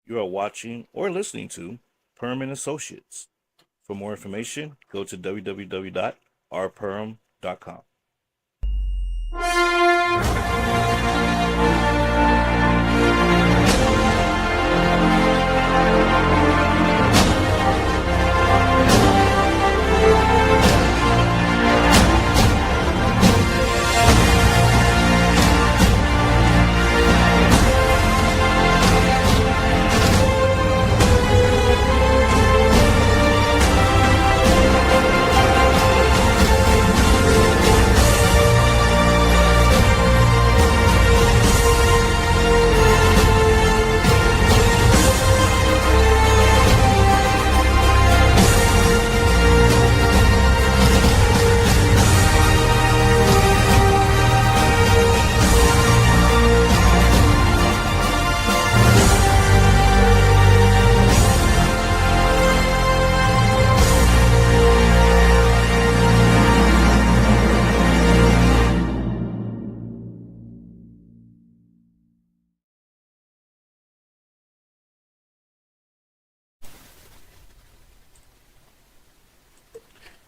You are watching or listening to Purham and Associates. For more information, go to www.rpurham.com.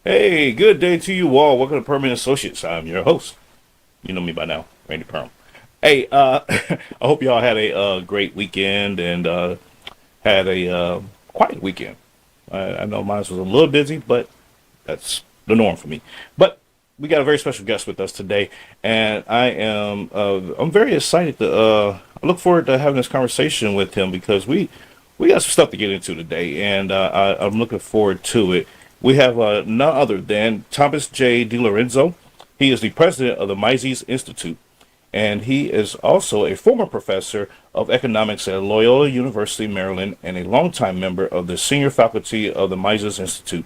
Hey, good day to you all. Welcome to Permanent Associates. I'm your host. You know me by now, Randy Purham. Hey, I hope y'all had a great weekend and had a quiet weekend. I know mine was a little busy, but that's the norm for me. But we got a very special guest with us today, and I'm very excited to I look forward to having this conversation with him because we got some stuff to get into today, and I'm looking forward to it. We have none other than Thomas J. DiLorenzo. He is the president of the Mises Institute, and he is also a former professor of economics at Loyola University, Maryland, and a longtime member of the senior faculty of the Mises Institute.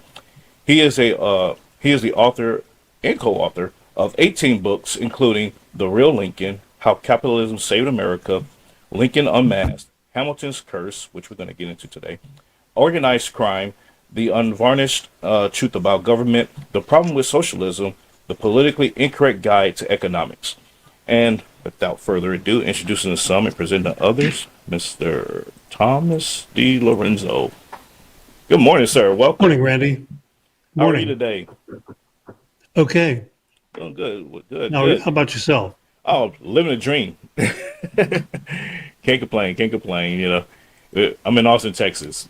He is the author and co-author of 18 books, including The Real Lincoln, How Capitalism Saved America, Lincoln Unmasked, Hamilton's Curse, which we're going to get into today, Organized Crime, The Unvarnished Truth About Government, The Problem with Socialism, The Politically Incorrect Guide to Economics. And without further ado, introducing the some and presenting the others, Mr. Thomas DiLorenzo. Good morning, sir. Welcome. Morning, Randy. How are you today? Okay. Doing good. Good. Now, Good. how about yourself? Oh, living a dream. Can't complain. Can't complain. You know, I'm in Austin, Texas.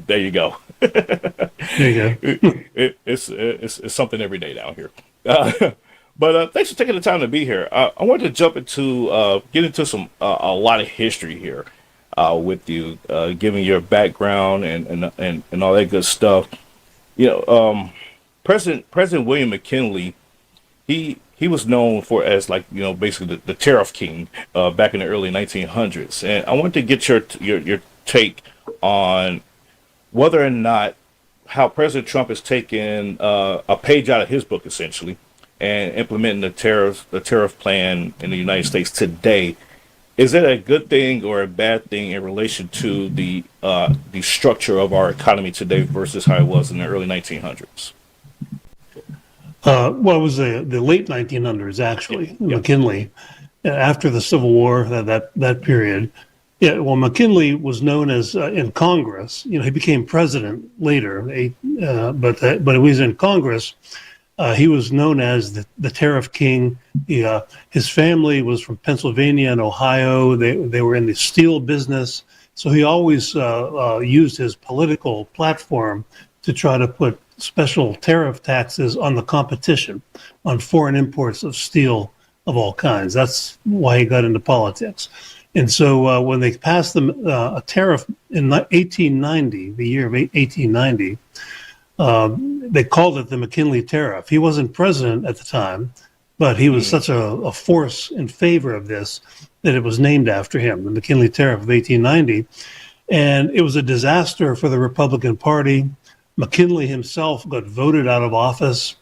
There you go. There you go. It's something every day down here. But thanks for taking the time to be here. I wanted to jump into get into some a lot of history here with you, giving your background and all that good stuff. You know, President William McKinley, he was known for as, like, you know, basically the tariff king back in the early 1900s, and I wanted to get your take on whether or not how President Trump has taken a page out of his book essentially and implementing the tariff plan in the United States today. Is it a good thing or a bad thing in relation to the structure of our economy today versus how it was in the early 1900s? Well, it was the late 1900s, actually. Yeah. McKinley, after the Civil War, that period. Yeah, well, McKinley was known as in Congress. You know, he became president later, but he was in Congress. He was known as the Tariff King. His family was from Pennsylvania and Ohio. They were in the steel business, so he always used his political platform to try to put special tariff taxes on the competition, on foreign imports of steel of all kinds. That's why he got into politics. And so when they passed a tariff in 1890, the year of 1890, they called it the McKinley Tariff. He wasn't president at the time, but he was such a force in favor of this that it was named after him, the McKinley Tariff of 1890. And it was a disaster for the Republican Party. McKinley himself got voted out of office.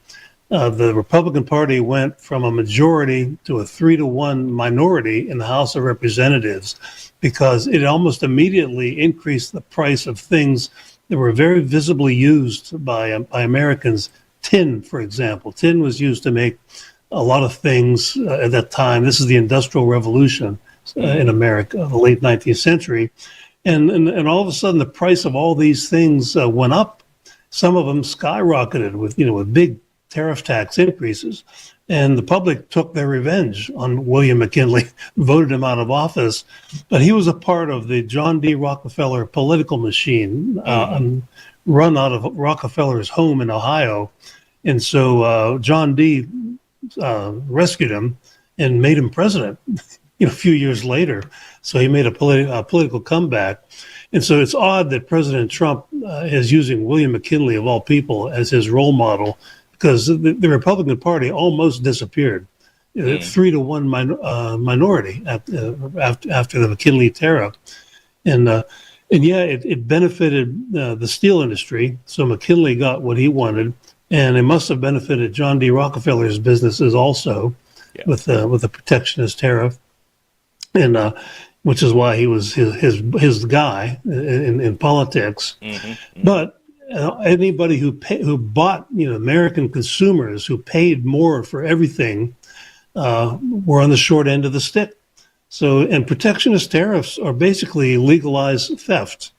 The Republican Party went from a majority to a 3-to-1 minority in the House of Representatives because it almost immediately increased the price of things that were very visibly used by Americans. Tin, for example. Tin was used to make a lot of things at that time. This is the Industrial Revolution in America, the late 19th century. And all of a sudden the price of all these things went up. Some of them skyrocketed with big tariff tax increases, and the public took their revenge on William McKinley, voted him out of office. But he was a part of the John D. Rockefeller political machine, run out of Rockefeller's home in Ohio. And so John D. Rescued him and made him president a few years later. So he made a political comeback. And so it's odd that President Trump is using William McKinley, of all people, as his role model, because the Republican Party almost disappeared. 3-1 minority after the McKinley tariff. And it benefited the steel industry. So McKinley got what he wanted. And it must have benefited John D. Rockefeller's businesses also with the protectionist tariff. And which is why he was his guy in politics. But anybody who bought, American consumers who paid more for everything were on the short end of the stick. So, and protectionist tariffs are basically legalized theft.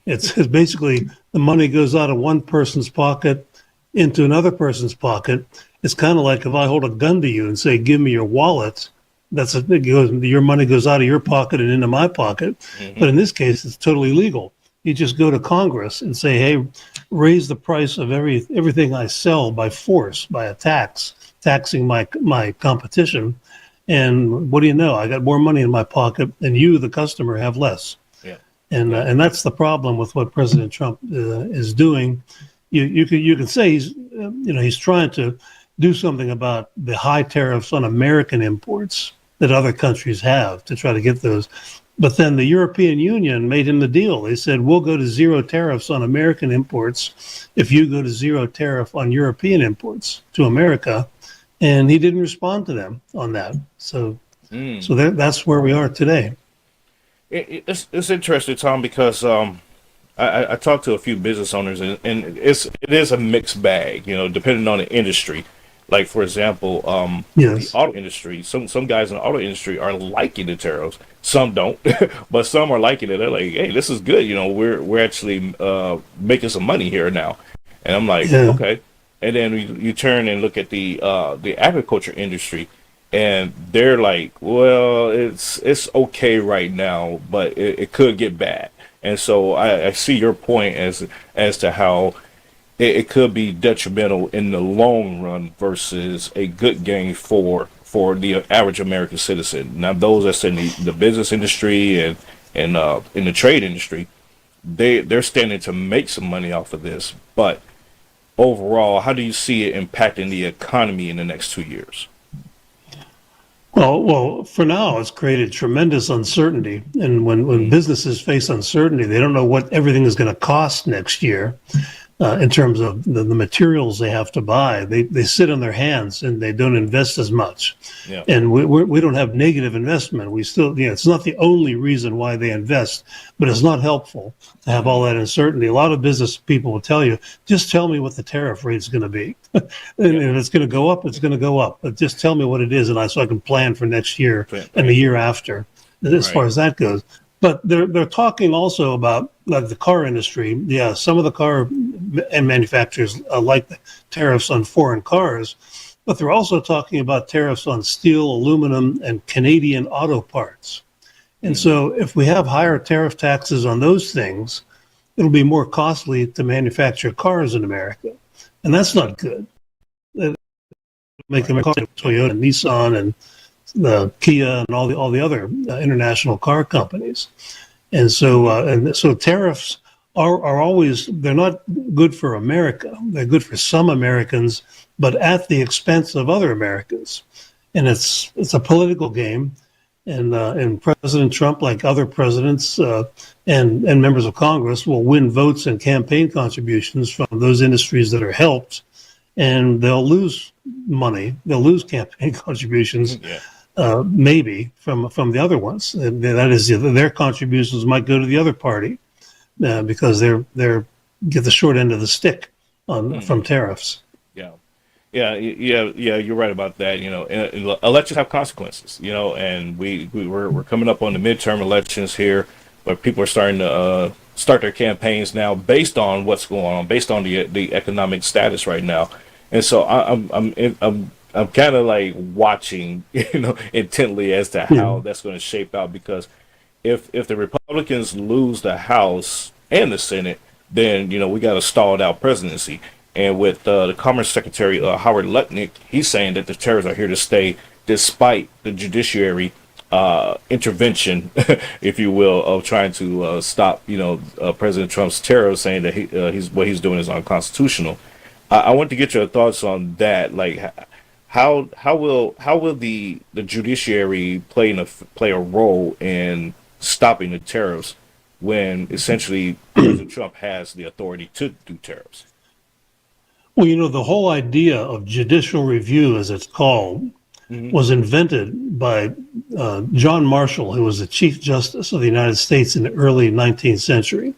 It's basically the money goes out of one person's pocket into another person's pocket. It's kind of like if I hold a gun to you and say, "Give me your wallet." Your money goes out of your pocket and into my pocket. But in this case, it's totally legal. You just go to Congress and say, "Hey, raise the price of everything I sell by force, by a taxing my competition." And what do you know? I got more money in my pocket, and you, the customer, have less. And that's the problem with what President Trump is doing. You can say he's trying to do something about the high tariffs on American imports that other countries have to try to get those. But then the European Union made him the deal. They said, we'll go to zero tariffs on American imports if you go to zero tariff on European imports to America. And he didn't respond to them on that. So that's where we are today. It's interesting, Tom, because I talked to a few business owners, and it is a mixed bag, depending on the industry. Like, for example, the auto industry, some guys in the auto industry are liking the tariffs. Some don't, but some are liking it. They're like, "Hey, this is good. We're actually making some money here now." And I'm like, okay. And then you turn and look at the agriculture industry, and they're like, "Well, it's okay right now, but it could get bad." And so I see your point as to how it could be detrimental in the long run versus a good gain for the average American citizen. Now, those that's in the business industry and in the trade industry, they're standing to make some money off of this. But overall, how do you see it impacting the economy in the next 2 years? Well, for now, it's created tremendous uncertainty. And when businesses face uncertainty, they don't know what everything is going to cost next year. In terms of the materials they have to buy, they sit on their hands and they don't invest as much. And we don't have negative investment. We still, it's not the only reason why they invest, but it's not helpful to have all that uncertainty. A lot of business people will tell you, just tell me what the tariff rate is going to be. And if it's going to go up, it's going to go up. But just tell me what it is, and so I can plan for next year and the year after, as far as that goes. But they're talking also about, like, the car industry. Yeah, some of the car manufacturers like the tariffs on foreign cars, but they're also talking about tariffs on steel, aluminum, and Canadian auto parts. And so if we have higher tariff taxes on those things, it'll be more costly to manufacture cars in America. And that's not good. Make them Toyota, and Nissan, and the Kia, and all the other international car companies. And so tariffs are always, they're not good for America. They're good for some Americans, but at the expense of other Americans. And it's a political game. And President Trump, like other presidents and members of Congress, will win votes and campaign contributions from those industries that are helped, and they'll lose money. They'll lose campaign contributions. Maybe from the other ones. And that is, their contributions might go to the other party because they're get the short end of the stick from tariffs. Yeah, you're right about that. And elections have consequences. And we're coming up on the midterm elections here. where people are starting to start their campaigns now based on what's going on, based on the economic status right now. And so I'm kind of like watching, intently as to how that's going to shape out, because if the Republicans lose the House and the Senate, then we got a stalled out presidency. And with the Commerce Secretary Howard Lutnick, he's saying that the tariffs are here to stay, despite the judiciary intervention, if you will, of trying to stop President Trump's tariffs, saying that what he's doing is unconstitutional. I want to get your thoughts on that. Like, how will the judiciary play a role in stopping the tariffs when essentially President Trump has the authority to do tariffs? Well, the whole idea of judicial review, as it's called, was invented by John Marshall, who was the Chief Justice of the United States in the early 19th century.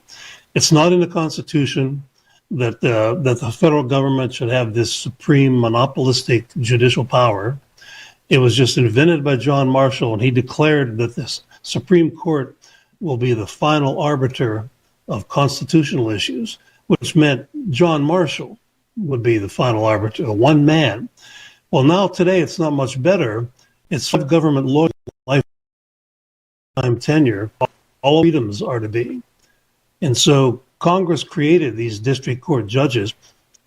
It's not in the Constitution that the federal government should have this supreme monopolistic judicial power. It was just invented by John Marshall, and he declared that this Supreme Court will be the final arbiter of constitutional issues, which meant John Marshall would be the final arbiter, one man. Well, now today it's not much better. It's 5 government lawyers, lifetime tenure. All freedoms are to be. And so Congress created these district court judges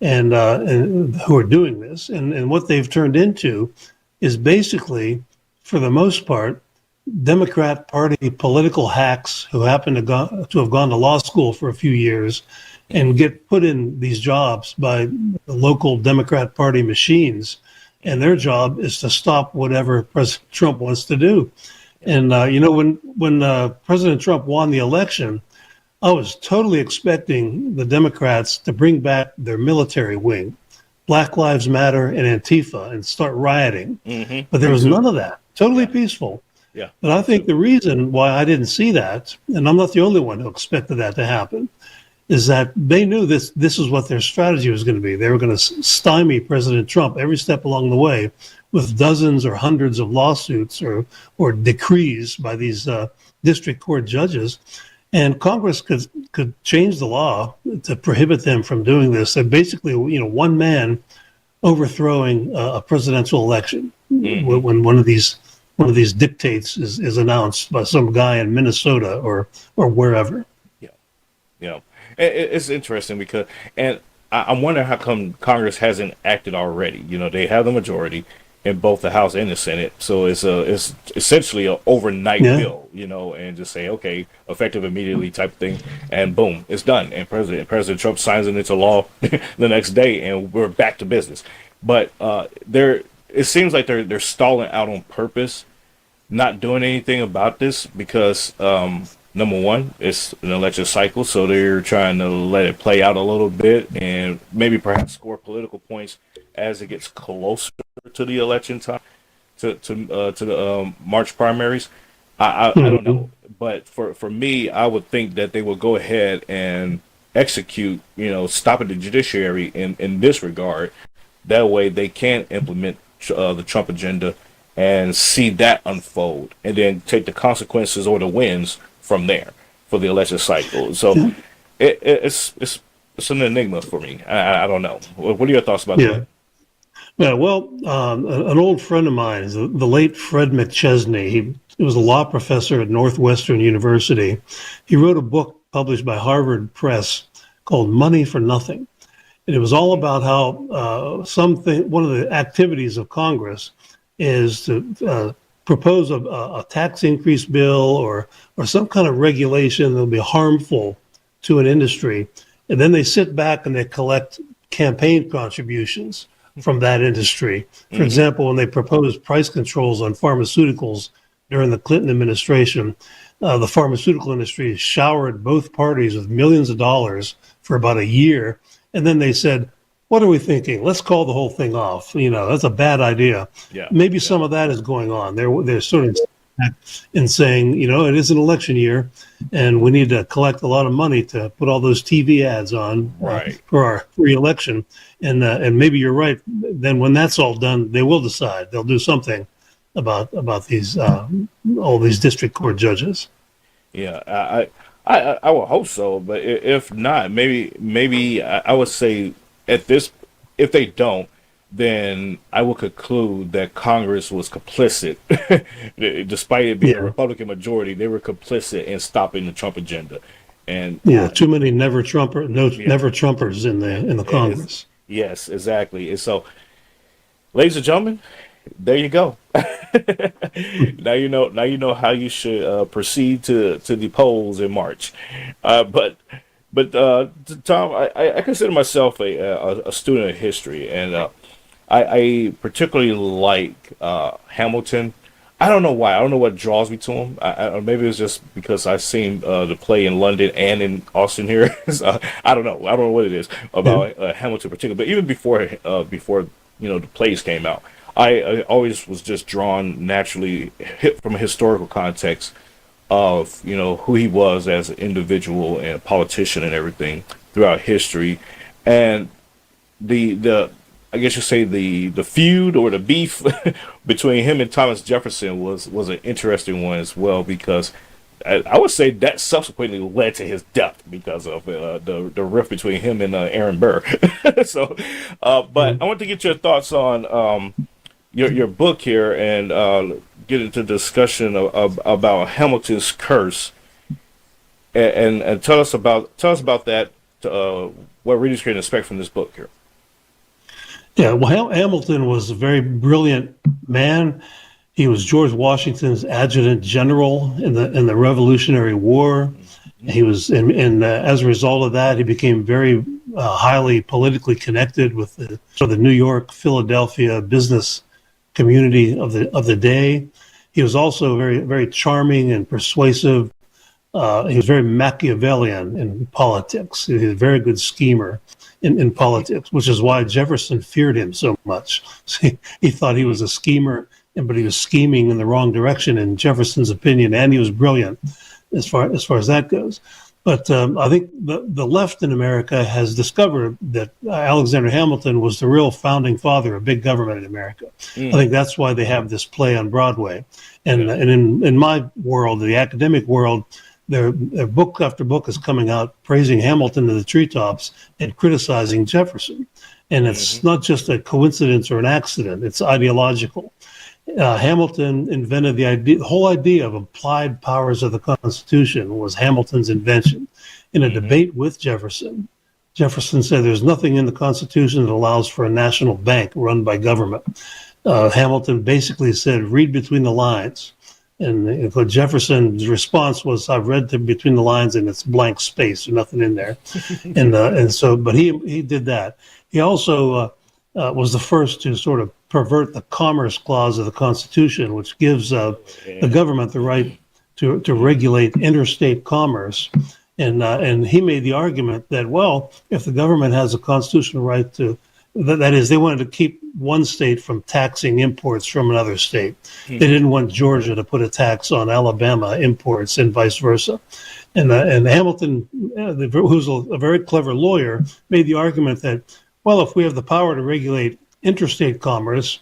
and who are doing this. And what they've turned into is basically, for the most part, Democrat Party political hacks who happen to have gone to law school for a few years and get put in these jobs by the local Democrat Party machines. And their job is to stop whatever President Trump wants to do. And, when President Trump won the election, I was totally expecting the Democrats to bring back their military wing, Black Lives Matter and Antifa, and start rioting. Mm-hmm. But there was none of that. Totally peaceful. Yeah. But I think the reason why I didn't see that, and I'm not the only one who expected that to happen, is that they knew this is what their strategy was going to be. They were going to stymie President Trump every step along the way with dozens or hundreds of lawsuits or decrees by these district court judges. And Congress could change the law to prohibit them from doing this. So basically, one man overthrowing a presidential election when one of these dictates is announced by some guy in Minnesota or wherever. Yeah. It's interesting because, and I'm wondering how come Congress hasn't acted already. They have the majority in both the House and the Senate, so it's essentially an overnight bill, and just say, okay, effective immediately type of thing, and boom, it's done. And President Trump signs it into law the next day, and we're back to business. But it seems like they're stalling out on purpose, not doing anything about this because. Number one, it's an election cycle, so they're trying to let it play out a little bit and maybe perhaps score political points as it gets closer to the election time, to the March primaries. I don't know, but for me, I would think that they will go ahead and execute, stopping the judiciary in this regard. That way, they can implement the Trump agenda and see that unfold, and then take the consequences or the wins from there for the election cycle. So it's an enigma for me. I don't know. What are your thoughts about that? Yeah, well, an old friend of mine is the late Fred McChesney. He was a law professor at Northwestern University. He wrote a book published by Harvard Press called Money for Nothing. And it was all about how one of the activities of Congress is to propose a tax increase bill or some kind of regulation that will be harmful to an industry. And then they sit back and they collect campaign contributions from that industry. For example, when they proposed price controls on pharmaceuticals during the Clinton administration, the pharmaceutical industry showered both parties with millions of dollars for about a year. And then they said, what are we thinking? Let's call the whole thing off. That's a bad idea. Yeah. Maybe some of that is going on. They're sort of in saying, it is an election year and we need to collect a lot of money to put all those TV ads on for our re-election. And maybe you're right. Then when that's all done, they will decide. They'll do something about these all these district court judges. Yeah, I would hope so, but if not, maybe I would say at this, if they don't, then I will conclude that Congress was complicit, despite it being a Yeah, Republican majority. They were complicit in stopping the Trump agenda, and yeah. Too many never Trumper, no yeah, never Trumpers in the it's, Congress. yes, exactly. And so, ladies and gentlemen, there you go. Now you know. Now you know how you should proceed to the polls in March. But Tom, I consider myself a student of history, and I particularly like Hamilton. I don't know why. I don't know what draws me to him. Maybe it's just because I've seen the play in London and in Austin here. So, I don't know. I don't know what it is Yeah. about Hamilton in particular. But even before the plays came out, I always was just drawn naturally hit from a historical context of who he was as an individual and a politician and everything throughout history, and the I guess you say the feud or the beef between him and Thomas Jefferson was an interesting one as well, because I would say that subsequently led to his death because of the rift between him and Aaron Burr. So, but I want to get your thoughts on your book here, and get into discussion about Hamilton's curse, and tell us about that. What readers can expect from this book here. Yeah, well, Hamilton was a very brilliant man. He was George Washington's adjutant general in the Revolutionary War. He was, and as a result of that, he became very highly politically connected with the New York, Philadelphia business community of the day. He was also very very charming and persuasive. He was very Machiavellian in politics. He was a very good schemer in politics, which is why Jefferson feared him so much. He thought he was a schemer, but he was scheming in the wrong direction in Jefferson's opinion, and he was brilliant as far as that goes. But I think the left in America has discovered that Alexander Hamilton was the real founding father of big government in America. I think that's why they have this play on Broadway. And in my world, the academic world, their book after book is coming out praising Hamilton to the treetops and criticizing Jefferson. And it's not just a coincidence or an accident, it's ideological. Hamilton invented the whole idea of applied powers of the Constitution was Hamilton's invention. In a debate with Jefferson, Jefferson said there's nothing in the Constitution that allows for a national bank run by government. Hamilton basically said, read between the lines. And Jefferson's response was, I've read between the lines and it's blank space, there's nothing in there. and so, but he did that. He also was the first to sort of pervert the Commerce Clause of the Constitution, which gives the government the right to regulate interstate commerce. And he made the argument that, well, if the government has a constitutional right to, that is, they wanted to keep one state from taxing imports from another state. They didn't want Georgia to put a tax on Alabama imports and vice versa. And Hamilton, who's a very clever lawyer, made the argument that, well, if we have the power to regulate interstate commerce,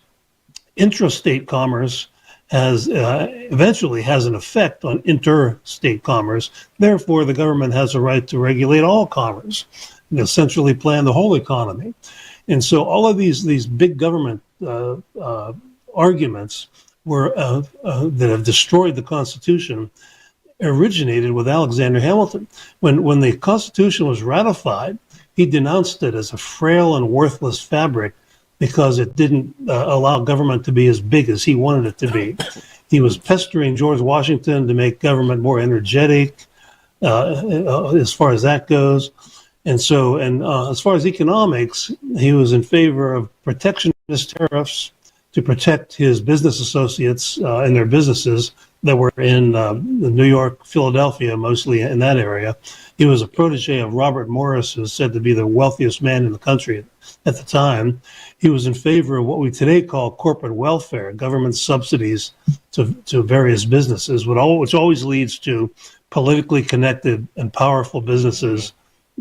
intrastate commerce eventually has an effect on interstate commerce. Therefore, the government has a right to regulate all commerce and essentially plan the whole economy. And so all of these big government arguments that have destroyed the Constitution originated with Alexander Hamilton. When the Constitution was ratified, he denounced it as a frail and worthless fabric because it didn't allow government to be as big as he wanted it to be. He was pestering George Washington to make government more energetic as far as that goes. And so, as far as economics, he was in favor of protectionist tariffs to protect his business associates and their businesses that were in New York, Philadelphia, mostly in that area. He was a protege of Robert Morris, who is said to be the wealthiest man in the country at the time. He was in favor of what we today call corporate welfare, government subsidies to various businesses, which always leads to politically connected and powerful businesses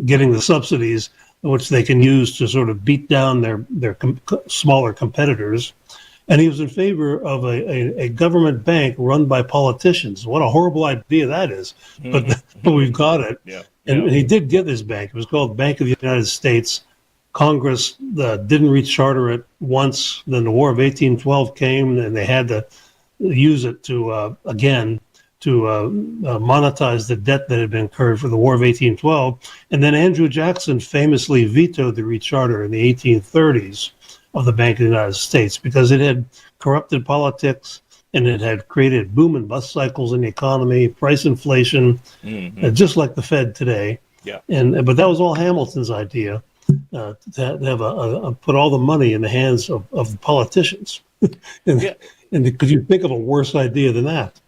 getting the subsidies, which they can use to sort of beat down their smaller competitors. and he was in favor of a government bank run by politicians. What a horrible idea that is, but we've got it. Yeah, And yeah. he did get this bank. It was called Bank of the United States. Congress didn't recharter it once. Then the War of 1812 came, and they had to use it to again to monetize the debt that had been incurred for the War of 1812. And then Andrew Jackson famously vetoed the recharter in the 1830s of the Bank of the United States because it had corrupted politics and it had created boom and bust cycles in the economy, price inflation, just like the Fed today. Yeah. But that was all Hamilton's idea, to have put all the money in the hands of the politicians. Yeah. And could you think of a worse idea than that?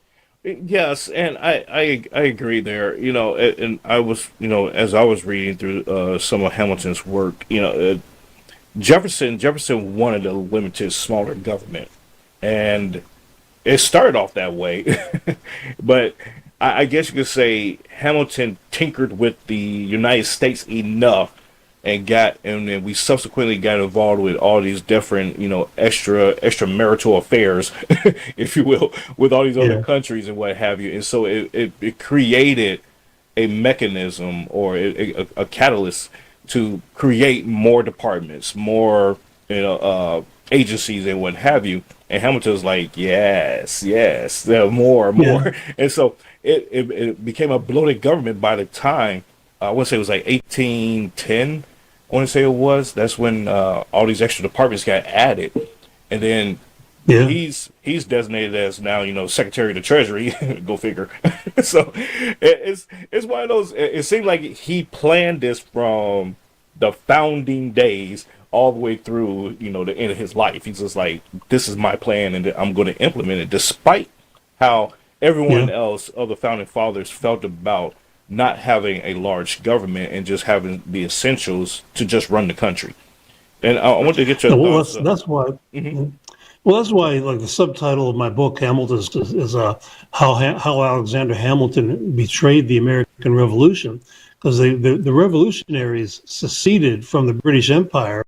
Yes, and I agree there. And I was, as I was reading through some of Hamilton's work, Jefferson wanted a limited, smaller government, and it started off that way. But I guess you could say Hamilton tinkered with the United States enough and then we subsequently got involved with all these different, extramarital affairs, if you will, with all these other countries and what have you. And so it created a mechanism or a catalyst to create more departments, more, agencies and what have you. And Hamilton was like, yes, there are more. And so it became a bloated government by the time, I want to say it was like 1810. I want to say it was. That's when all these extra departments got added, and then he's designated as now Secretary of the Treasury. Go figure. So it's one of those. It seemed like he planned this from the founding days all the way through the end of his life. He's just like, this is my plan, and I'm going to implement it, despite how everyone else of the founding fathers felt about not having a large government and just having the essentials to just run the country. And I want to get your thoughts. That's why. Well, that's why, like the subtitle of my book, Hamilton, is how Alexander Hamilton betrayed the American Revolution, because the revolutionaries seceded from the British Empire,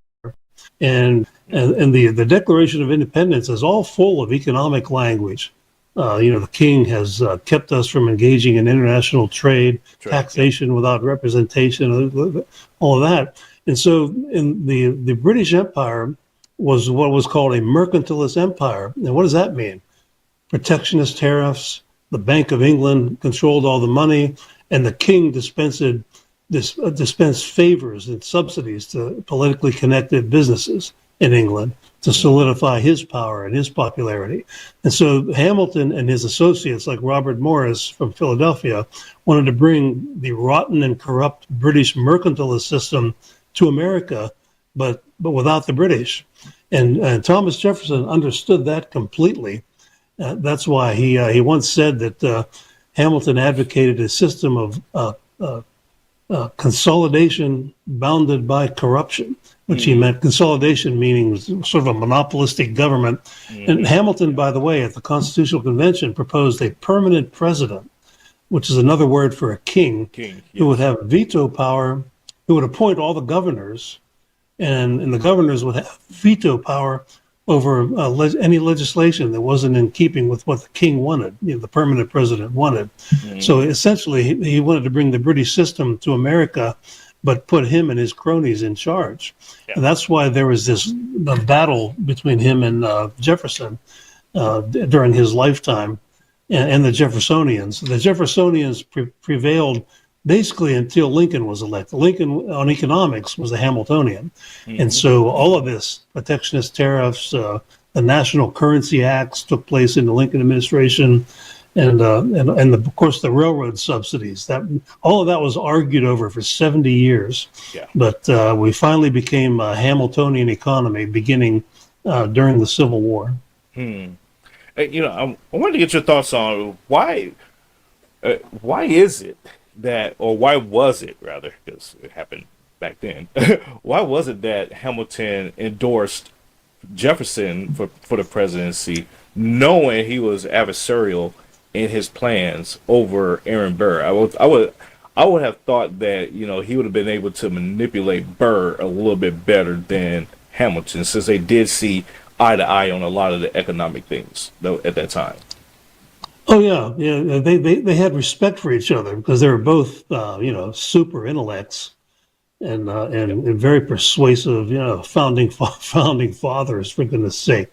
and the Declaration of Independence is all full of economic language. The king has kept us from engaging in international trade, taxation without representation, all of that. And so in the British Empire was what was called a mercantilist empire. And what does that mean? Protectionist tariffs, the Bank of England controlled all the money, and the king dispensed favors and subsidies to politically connected businesses in England to solidify his power and his popularity. And so Hamilton and his associates, like Robert Morris from Philadelphia, wanted to bring the rotten and corrupt British mercantilist system to America, but without the British. And Thomas Jefferson understood that completely. That's why he once said that Hamilton advocated a system of consolidation bounded by corruption, which he meant consolidation meaning sort of a monopolistic government. And Hamilton, by the way, at the Constitutional Convention proposed a permanent president, which is another word for a king, who would have veto power, who would appoint all the governors, and the governors would have veto power over any legislation that wasn't in keeping with what the king wanted, the permanent president wanted. So essentially, he wanted to bring the British system to America, but put him and his cronies in charge. And that's why there was this battle between him and Jefferson during his lifetime, and the Jeffersonians. The Jeffersonians prevailed basically until Lincoln was elected. Lincoln on economics was a Hamiltonian. And so all of this, protectionist tariffs, the national currency acts took place in the Lincoln administration, and of course the railroad subsidies. That all of that was argued over for 70 years. But we finally became a Hamiltonian economy beginning during the Civil War. I wanted to get your thoughts on why is it that, or why was it rather, because it happened back then, why was it that Hamilton endorsed Jefferson for the presidency, knowing he was adversarial in his plans over Aaron Burr? I would have thought that he would have been able to manipulate Burr a little bit better than Hamilton, since they did see eye to eye on a lot of the economic things though at that time. Oh yeah, yeah. They had respect for each other because they were both super intellects Yep. and very persuasive, founding fathers for goodness sake.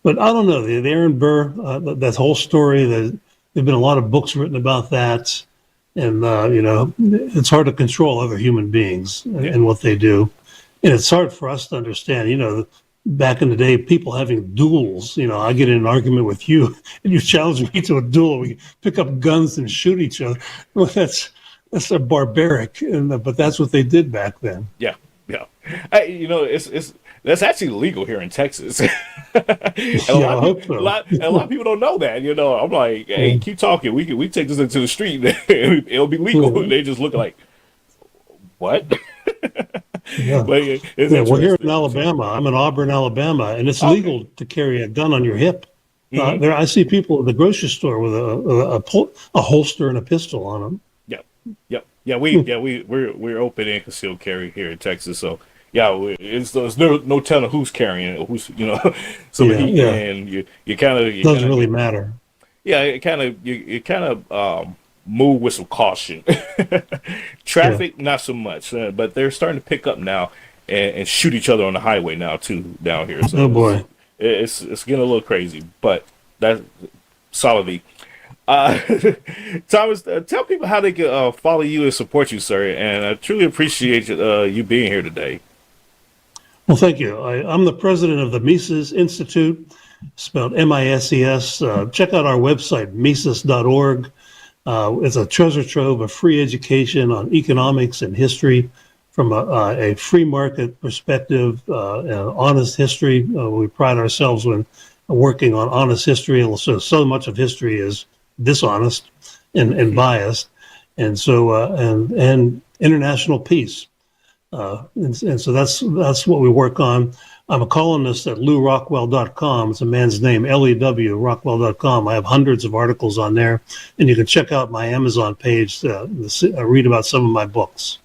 But I don't know the Aaron Burr, that whole story. There've been a lot of books written about that, and it's hard to control other human beings Yeah. and what they do, and it's hard for us to understand. Back in the day, people having duels. I get in an argument with you, and you challenge me to a duel. We pick up guns and shoot each other. Well, that's a barbaric, but that's what they did back then. Yeah. Yeah. It's that's actually legal here in Texas. And a Yeah, lot I of hope people, so. a lot of people don't know that. I'm like, hey, keep talking. We take this into the street. It'll be legal. Yeah, They just look like what? yeah. But it's Yeah, well, here in interesting. So, Alabama, I'm in Auburn, Alabama, and it's okay. legal to carry a gun on your hip. Hmm. I see people at the grocery store with a holster and a pistol on them. Yep. Yep. Yeah. Hmm. We're open and concealed carry here in Texas. So yeah, there's no telling who's carrying it, who's some Yeah, heat, yeah. and you kind of Doesn't really matter. yeah, you kind of move with some caution. Yeah. Traffic, not so much, but they're starting to pick up now and shoot each other on the highway now too down here. Oh So boy. it's getting a little crazy, but that's solidly. Uh, Thomas, tell people how they can follow you and support you, sir. And I truly appreciate you being here today. Well, thank you. I'm the president of the Mises Institute, spelled MISES. Check out our website, Mises.org. It's a treasure trove of free education on economics and history from a free market perspective, honest history. We pride ourselves when working on honest history, and so much of history is dishonest and biased, and and international peace. And so that's what we work on. I'm a columnist at lewrockwell.com. It's a man's name, Lew, rockwell.com. I have hundreds of articles on there, and you can check out my Amazon page to read about some of my books.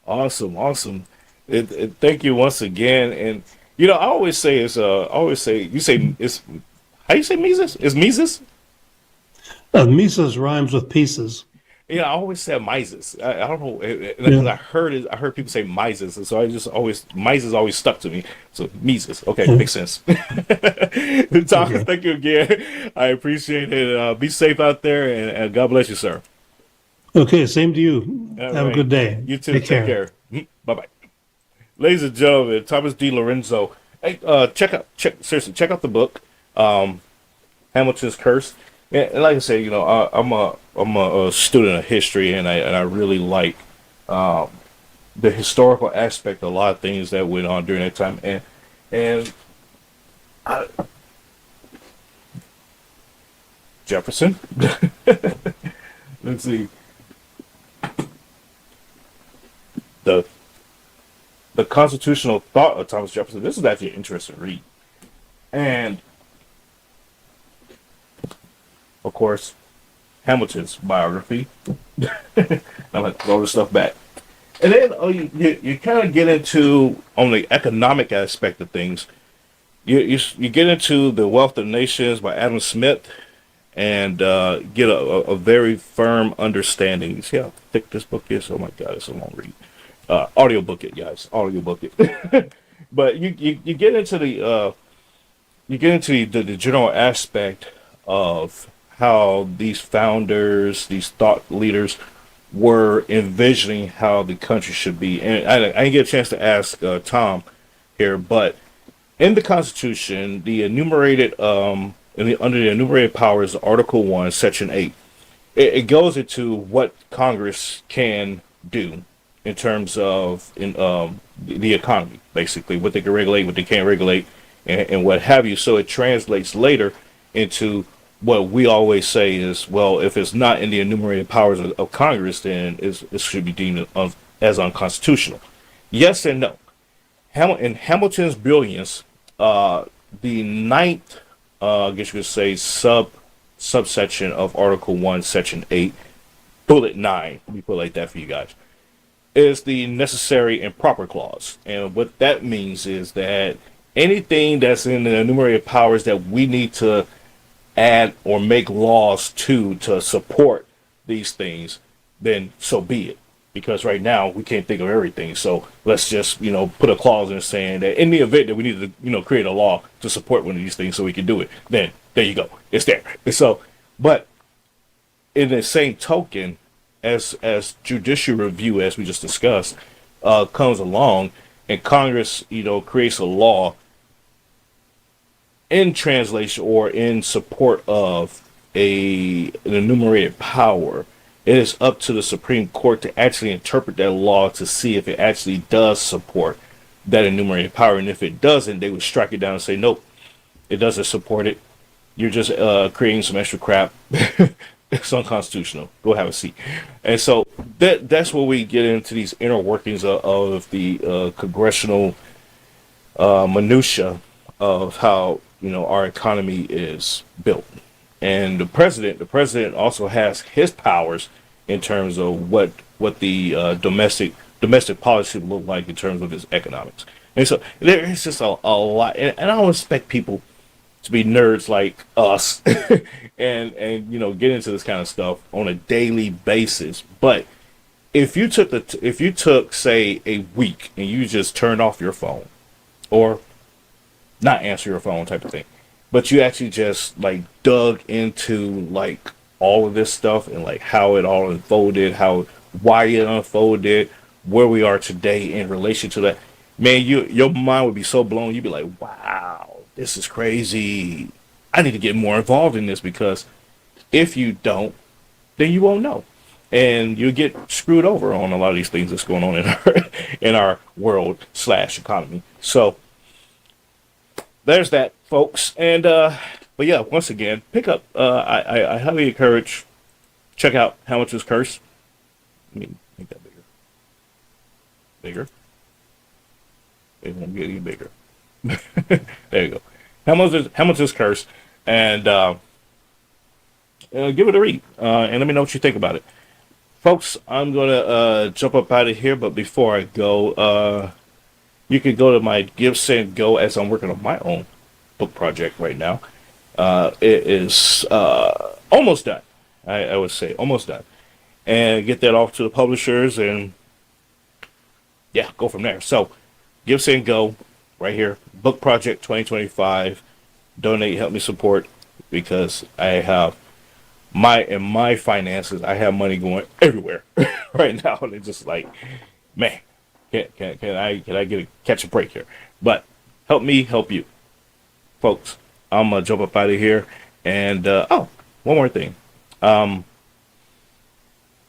Awesome, awesome. Thank you once again. And I always say you say it's how you say Mises? Is Mises? Mises rhymes with pieces. I always said Mises. I don't know because Yeah. I heard people say Mises, and so I just always Mises always stuck to me. So Mises, okay, Yeah. makes sense. Thomas, Okay. thank you again. I appreciate it. Be safe out there, and God bless you, sir. Okay, same to you. All Have a right, good day. you too. Take Take care. care. Bye bye. Ladies and gentlemen, Thomas DiLorenzo. Hey, check out the book, Hamilton's Curse. And like I said, I'm a student of history, and I really like the historical aspect of a lot of things that went on during that time. And I, Jefferson. Let's see the the constitutional thought of Thomas Jefferson. This is actually an interesting read, and of course, Hamilton's biography. I'm gonna throw this stuff back, and then you kind of get into on the economic aspect of things. You get into the Wealth of Nations by Adam Smith, and get a very firm understanding. You see how thick this book is? Oh my God, it's a long read. Audiobook it, guys. Audiobook it. But you get into the general aspect of how these founders, these thought leaders, were envisioning how the country should be. And I didn't get a chance to ask Tom here, but in the Constitution, the enumerated under the enumerated powers, Article 1, Section 8, it goes into what Congress can do in terms of the economy, basically, what they can regulate, what they can't regulate, and what have you. So it translates later into what we always say is, well, if it's not in the enumerated powers of Congress, then it should be deemed as unconstitutional. Yes and no. In Hamilton's brilliance, the ninth, I guess you could say, subsection of Article 1, Section 8, Bullet 9, let me put it like that for you guys, is the necessary and proper clause. And what that means is that anything that's in the enumerated powers that we need to add or make laws to support these things, then so be it. Because right now we can't think of everything, so let's just put a clause in saying that in the event that we need to create a law to support one of these things, so we can do it. Then there you go, it's there. And so, but in the same token, as judicial review, as we just discussed, comes along, and Congress creates a law in translation or in support of an enumerated power, it is up to the Supreme Court to actually interpret that law to see if it actually does support that enumerated power. And if it doesn't, they would strike it down and say, nope, it doesn't support it. You're just creating some extra crap. It's unconstitutional. Go have a seat. And so that's where we get into these inner workings of the congressional minutia of how our economy is built. And the president also has his powers in terms of what the domestic policy would look like in terms of his economics. And so there is just a lot, and I don't expect people to be nerds like us and get into this kind of stuff on a daily basis. But if you took say a week and you just turned off your phone or not answer your phone type of thing, but you actually just like dug into like all of this stuff and like how it all unfolded, why it unfolded, where we are today in relation to that, man, your mind would be so blown. You'd be like, wow, this is crazy. I need to get more involved in this, because if you don't, then you won't know. And you'll get screwed over on a lot of these things that's going on in our world / economy. So there's that, folks. And but yeah, once again, pick up. I highly encourage, check out Hamilton's Curse. Let me make that bigger. It won't get any bigger. There you go. Hamilton's Curse, and give it a read, and let me know what you think about it, folks. I'm gonna jump up out of here, but before I go, you can go to my Give, Send, Go, as I'm working on my own book project right now. It is almost done. I would say almost done, and get that off to the publishers, and yeah, go from there. So, Give, Send, Go, right here. Book project 2025. Donate, help me support, because I have my finances. I have money going everywhere right now, and it's just like, man, can I catch a break here? But help me help you, folks. I'm gonna jump up out of here, and one more thing.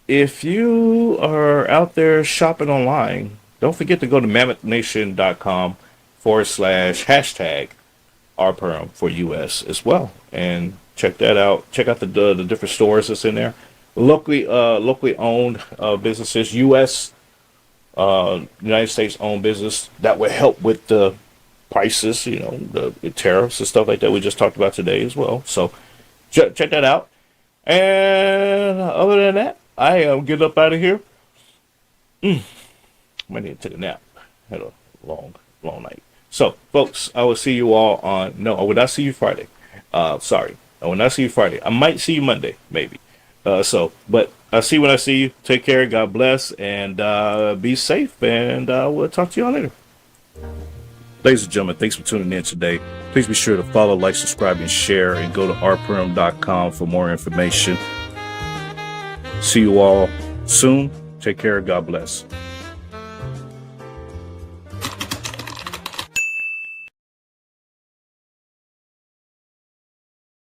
If you are out there shopping online, don't forget to go to mammoth.nation.com /# Purham for US as well, and check that out. Check out the different stores that's in there. Locally owned businesses, US, United States owned business, that would help with the prices, the tariffs and stuff like that we just talked about today as well. So check that out. And other than that, I am getting up out of here. I need to take a nap. Had a long night. So, folks, I will see you all I will not see you Friday. Sorry. I will not see you Friday. I might see you Monday, maybe. But I'll see you when I see you. Take care. God bless. And be safe. And we'll talk to you all later. Ladies and gentlemen, thanks for tuning in today. Please be sure to follow, like, subscribe, and share. And go to rpurham.com for more information. See you all soon. Take care. God bless.